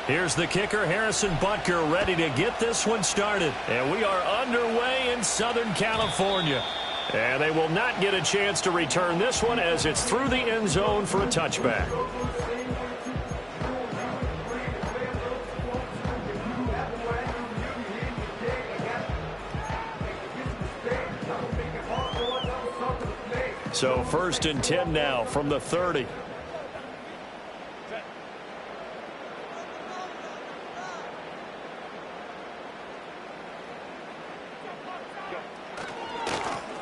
Here's the kicker, Harrison Butker, ready to get this one started. And we are underway in Southern California. And they will not get a chance to return this one as it's through the end zone for a touchback. So 1st and 10 now from the 30.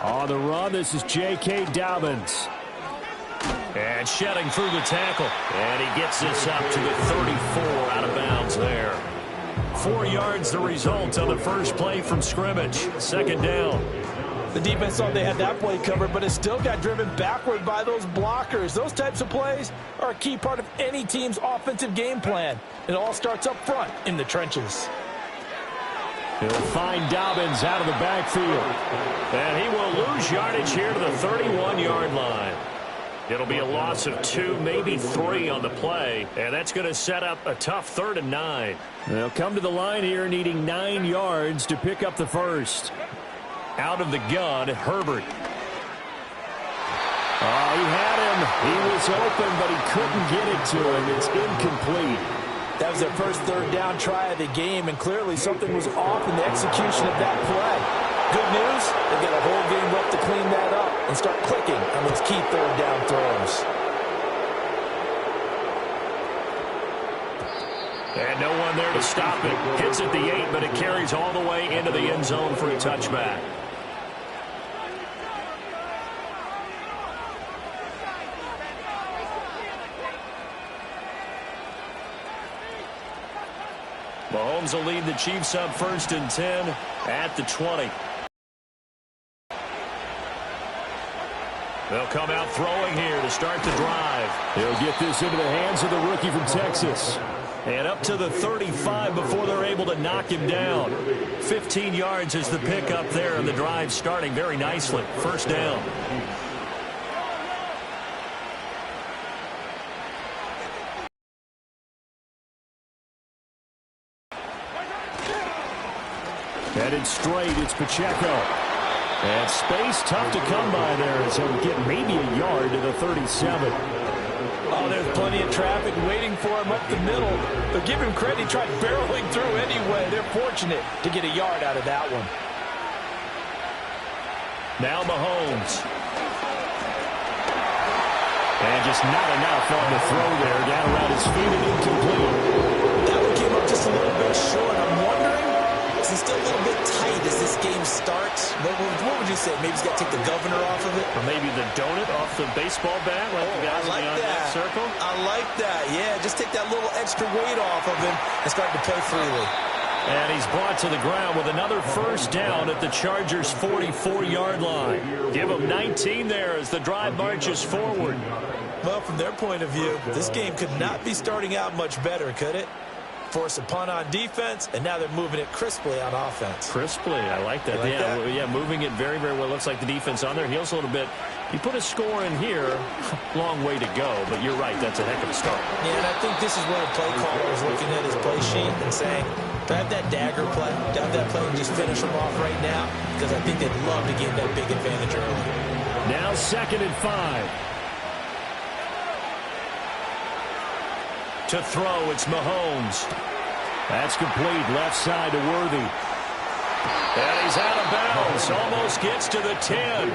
On the run, this is J.K. Dobbins. And shedding through the tackle. And he gets this up to the 34, out of bounds there. 4 yards the result on the first play from scrimmage. 2nd down. The defense thought they had that play covered, but it still got driven backward by those blockers. Those types of plays are a key part of any team's offensive game plan. It all starts up front in the trenches. He'll find Dobbins out of the backfield. And he will lose yardage here to the 31-yard line. It'll be a loss of 2, maybe 3 on the play. And that's going to set up a tough 3rd and 9. They'll come to the line here needing 9 yards to pick up the first. Out of the gun, Herbert. Oh, he had him. He was open, but he couldn't get it to him. It's incomplete. That was their first 3rd down try of the game, and clearly something was off in the execution of that play. Good news, they've got a whole game left to clean that up and start clicking on those key 3rd down throws. And no one there to stop it. Hits at the 8, but it carries all the way into the end zone for a touchback. Mahomes will lead the Chiefs up 1st and 10 at the 20. They'll come out throwing here to start the drive. He'll get this into the hands of the rookie from Texas. And up to the 35 before they're able to knock him down. 15 yards is the pickup there, and the drive starting very nicely. 1st down. Headed straight, it's Pacheco. And space tough to come by there as he'll get maybe a yard to the 37. Oh, there's plenty of traffic waiting for him up the middle. But give him credit, he tried barreling through anyway. They're fortunate to get a yard out of that one. Now Mahomes. And just not enough on the throw there. Down around his feet and incomplete. That one came up just a little bit short. I'm wondering, is he still a little bit tight as this game starts? What would you say? Maybe he's got to take the governor off of it? Or maybe the donut off the baseball bat, like the guys I like that. Circle? I like that. Yeah, just take that little extra weight off of him and start to play freely. And he's brought to the ground with another 1st down at the Chargers' 44-yard line. Give him 19 there as the drive marches forward. Well, from their point of view, this game could not be starting out much better, could it? Force a punt on defense, and now they're moving it crisply on offense. Crisply, I like that. Yeah, moving it very, very well. Looks like the defense on their heels a little bit. You put a score in here, long way to go, but you're right, that's a heck of a start. Yeah, and I think this is where the play caller is looking at his play sheet and saying, to have that dagger play, to have that play and just finish them off right now, because I think they'd love to gain that big advantage early. Now 2nd and 5. To throw, it's Mahomes. That's complete, left side to Worthy. And he's out of bounds, almost gets to the 10.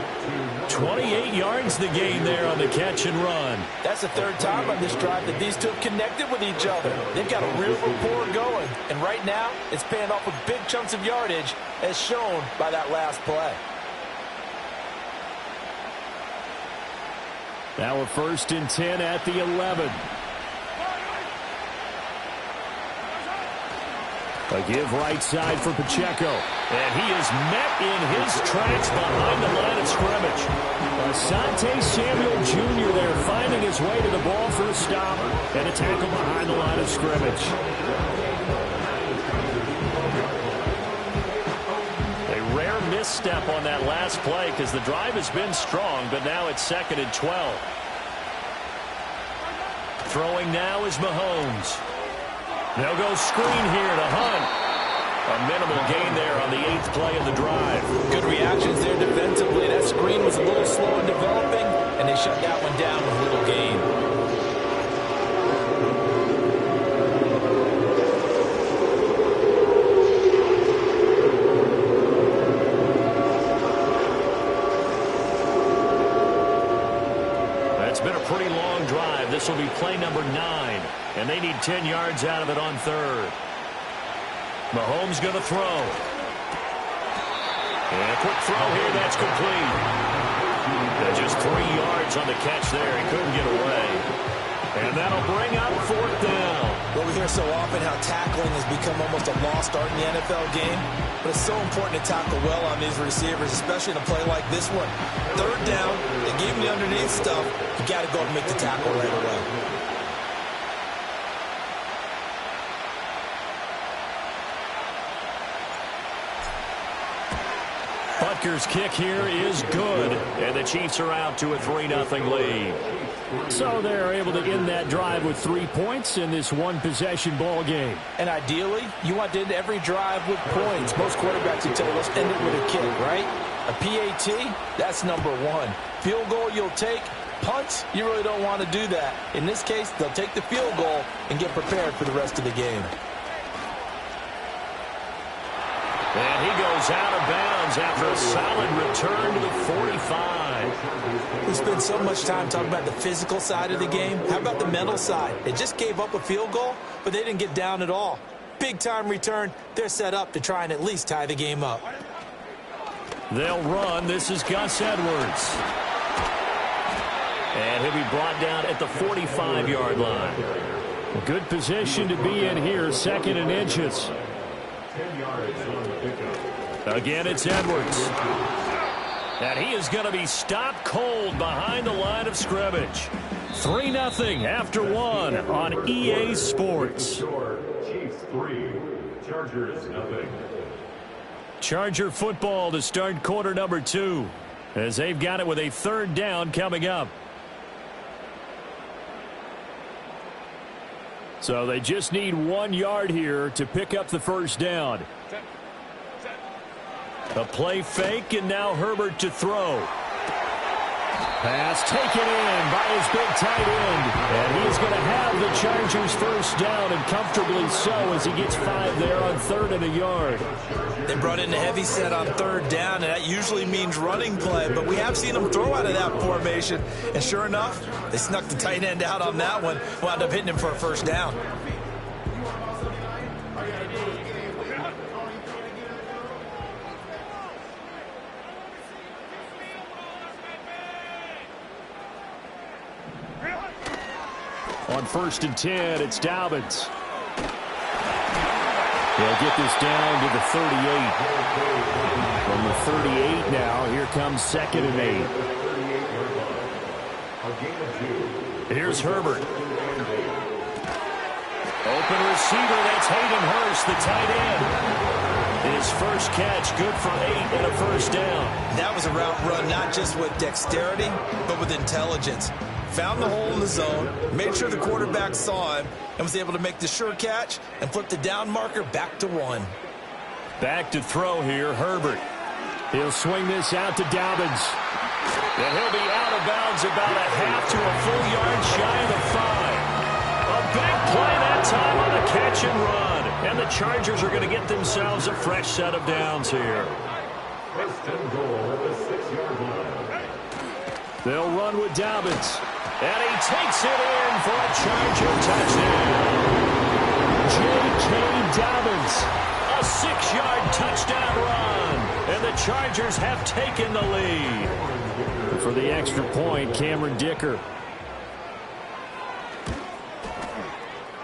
28 yards the gain there on the catch and run. That's the 3rd time on this drive that these two have connected with each other. They've got a real rapport going. And right now, it's paying off with big chunks of yardage, as shown by that last play. Now a 1st and 10 at the 11. A give right side for Pacheco. And he is met in his tracks behind the line of scrimmage. Asante Samuel Jr. there finding his way to the ball for a stop and a tackle behind the line of scrimmage. A rare miss misstep on that last play because the drive has been strong, but now it's 2nd and 12. Throwing now is Mahomes. They'll go screen here to Hunt. A minimal gain there on the 8th play of the drive. Good reactions there defensively. That screen was a little slow in developing, and they shut that one down with little gain. It's been a pretty long drive. This will be play number 9, and they need 10 yards out of it on 3rd. Mahomes going to throw. And a quick throw here. That's complete. Just 3 yards on the catch there. He couldn't get away. And that'll bring up 4th down. Well, we hear so often how tackling has become almost a lost art in the NFL game. But it's so important to tackle well on these receivers, especially in a play like this one. 3rd down, they gave him the underneath stuff. You got to go and make the tackle right away. Butker's kick here is good, and the Chiefs are out to a 3-0 lead. So they're able to end that drive with 3 points in this one-possession ball game. And ideally, you want to end every drive with points. Most quarterbacks would tell you, let's end it with a kick, right? A PAT, that's number 1. Field goal you'll take. Punts, you really don't want to do that. In this case, they'll take the field goal and get prepared for the rest of the game. And he goes out of bounds after a solid return to the 45. We spend so much time talking about the physical side of the game. How about the mental side? They just gave up a field goal, but they didn't get down at all. Big-time return. They're set up to try and at least tie the game up. They'll run. This is Gus Edwards. And he'll be brought down at the 45-yard line. Good position to be in here, 2nd and inches. Again, it's Edwards. And he is going to be stopped cold behind the line of scrimmage. 3-0 after 1 on EA Sports. Chiefs 3, Chargers 0. Charger football to start quarter number 2, as they've got it with a 3rd down coming up. So they just need 1 yard here to pick up the 1st down. A play fake, and now Herbert to throw. Pass taken in by his big tight end. And he's going to have the Chargers 1st down, and comfortably so, as he gets 5 there on 3rd and a yard. They brought in the heavy set on 3rd down, and that usually means running play. But we have seen them throw out of that formation. And sure enough, they snuck the tight end out on that one. Wound up hitting him for a 1st down. On 1st and 10, it's Dobbins. They'll get this down to the 38. From the 38 now, here comes 2nd and 8. Here's Herbert. Open receiver, that's Hayden Hurst, the tight end. His first catch, good for 8 and a 1st down. That was a route run not just with dexterity, but with intelligence. Found the hole in the zone, made sure the quarterback saw him, and was able to make the sure catch and flip the down marker back to 1. Back to throw here, Herbert. He'll swing this out to Dobbins. And he'll be out of bounds about a half to a full yard shy of the 5. A big play that time on the catch and run. And the Chargers are going to get themselves a fresh set of downs here. 1st and goal at the 6-yard line. They'll run with Dobbins. And he takes it in for a Charger touchdown. J.K. Dobbins. A 6-yard touchdown run. And the Chargers have taken the lead. For the extra point, Cameron Dicker.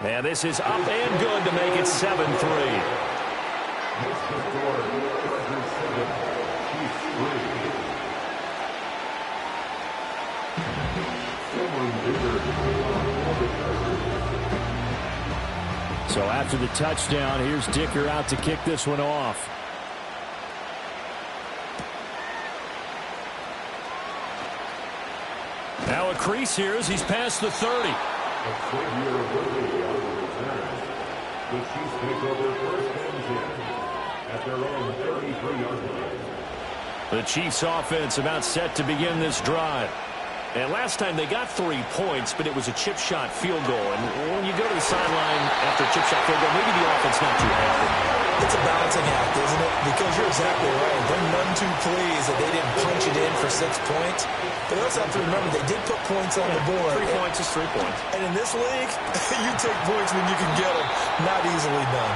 And this is up and good to make it 7-3. So after the touchdown, here's Dicker out to kick this one off. Now a crease here as he's past the 30. The Chiefs take over first and 10 at their own 33-yard line. The Chiefs offense about set to begin this drive. And last time they got 3 points, but it was a chip shot field goal. And when you go to the sideline after a chip shot field goal, maybe the offense not too happy. It's a balancing act, isn't it? Because you're exactly right. They're none too pleased that they didn't punch it in for 6 points. But they also have to remember they did put points on the board. 3 points is 3 points. And in this league, you take points when you can get them. Not easily done.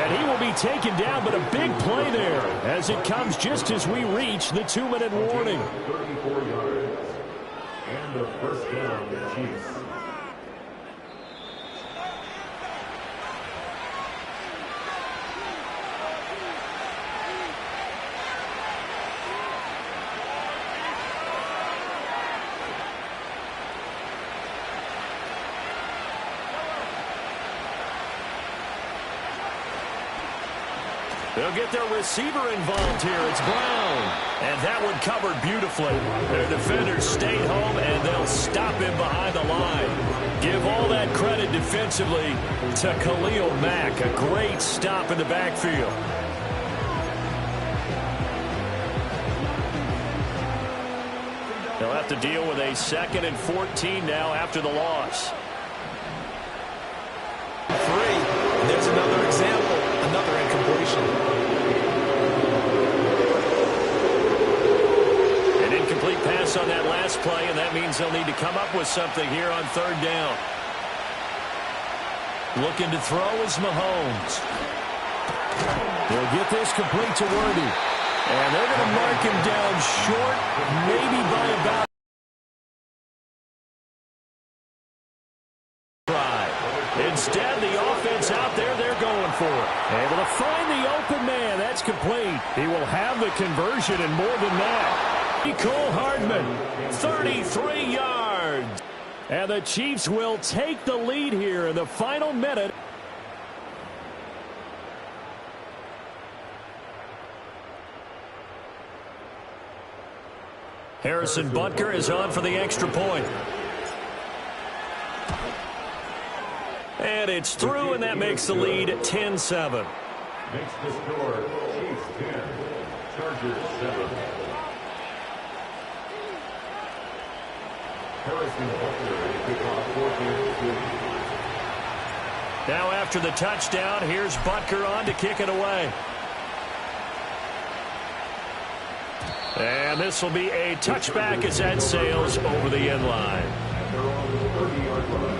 And he will be taken down, but a big play there as it comes just as we reach the 2-minute warning. 34 yards. And a first down, the Chiefs. They'll get their receiver involved here. It's Brown. And that one covered beautifully. Their defenders stayed home, and they'll stop him behind the line. Give all that credit defensively to Khalil Mack. A great stop in the backfield. They'll have to deal with a 2nd and 14 now after the loss. 3. And there's another example. Another incompletion. An incomplete pass on that last play, and that means they'll need to come up with something here on 3rd down. Looking to throw is Mahomes. They'll get this complete to Worthy. And they're going to mark him down short, maybe by about. Instead, the offense out there, they're going for it. Able to find the open man. That's complete. He will have the conversion and more than that. Cole Hardman, 33 yards. And the Chiefs will take the lead here in the final minute. Harrison Butker is on for the extra point. And it's through, and that makes the lead 10-7. Makes the score Chiefs 10, Chargers 7. Harrison Butker kick off 14-2. Now after the touchdown, here's Butker on to kick it away. And this will be a touchback as that sails over the end line. At their own 30-yard line.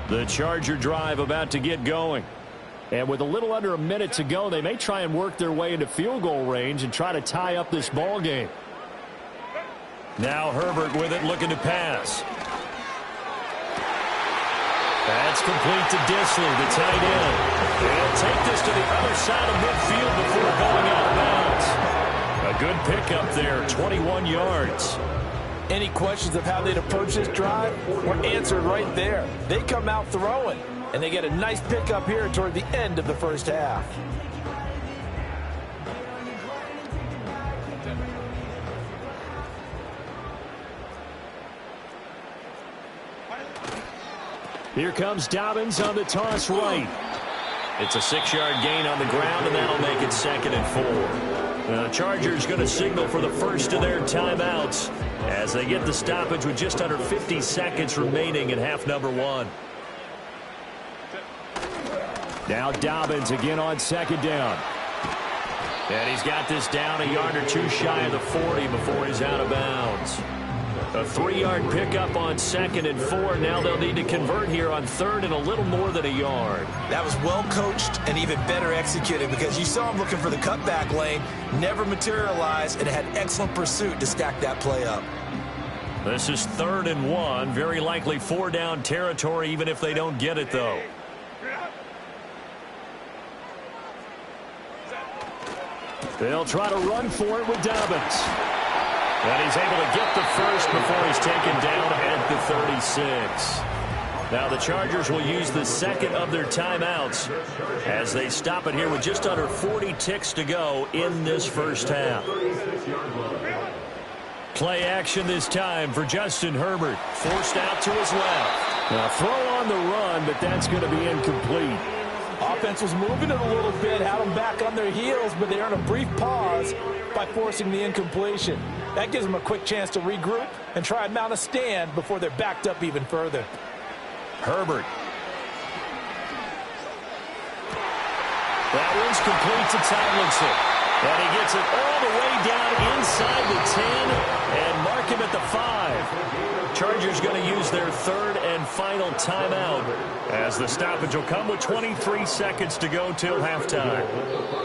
The Charger drive about to get going. And with a little under a minute to go, they may try and work their way into field goal range and try to tie up this ball game. Now Herbert with it, looking to pass. That's complete to Disley, the tight end. They'll take this to the other side of midfield before going out of bounds. A good pickup there, 21 yards. Any questions of how they'd approach this drive were answered right there. They come out throwing, and they get a nice pickup here toward the end of the first half. Here comes Dobbins on the toss right. It's a 6-yard gain on the ground, and that'll make it 2nd and 4. The Chargers going to signal for the first of their timeouts as they get the stoppage with just under 50 seconds remaining in half number 1. Now Dobbins again on 2nd down. And he's got this down a yard or two shy of the 40 before he's out of bounds. A 3-yard pickup on 2nd and 4. Now they'll need to convert here on 3rd and a little more than a yard. That was well coached and even better executed because you saw him looking for the cutback lane, never materialized, and had excellent pursuit to stack that play up. This is 3rd and 1. Very likely 4-down territory even if they don't get it, though. They'll try to run for it with Dobbins. And he's able to get the first before he's taken down at the 36. Now the Chargers will use the second of their timeouts as they stop it here with just under 40 ticks to go in this first half. Play action this time for Justin Herbert. Forced out to his left. Now throw on the run, but that's going to be incomplete. Offense was moving it a little bit, had them back on their heels, but they earned a brief pause by forcing the incompletion. That gives them a quick chance to regroup and try and mount a stand before they're backed up even further. Herbert. That one's complete to Tomlinson. And he gets it all the way down inside the 10 and mark him at the 5. Chargers going to use their third and final timeout as the stoppage will come with 23 seconds to go till halftime.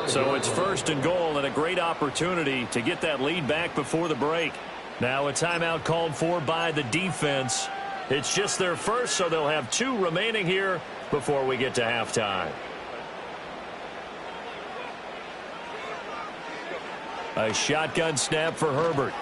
So it's first and goal and a great opportunity to get that lead back before the break. Now a timeout called for by the defense. It's just their first, so they'll have 2 remaining here before we get to halftime. A shotgun snap for Herbert.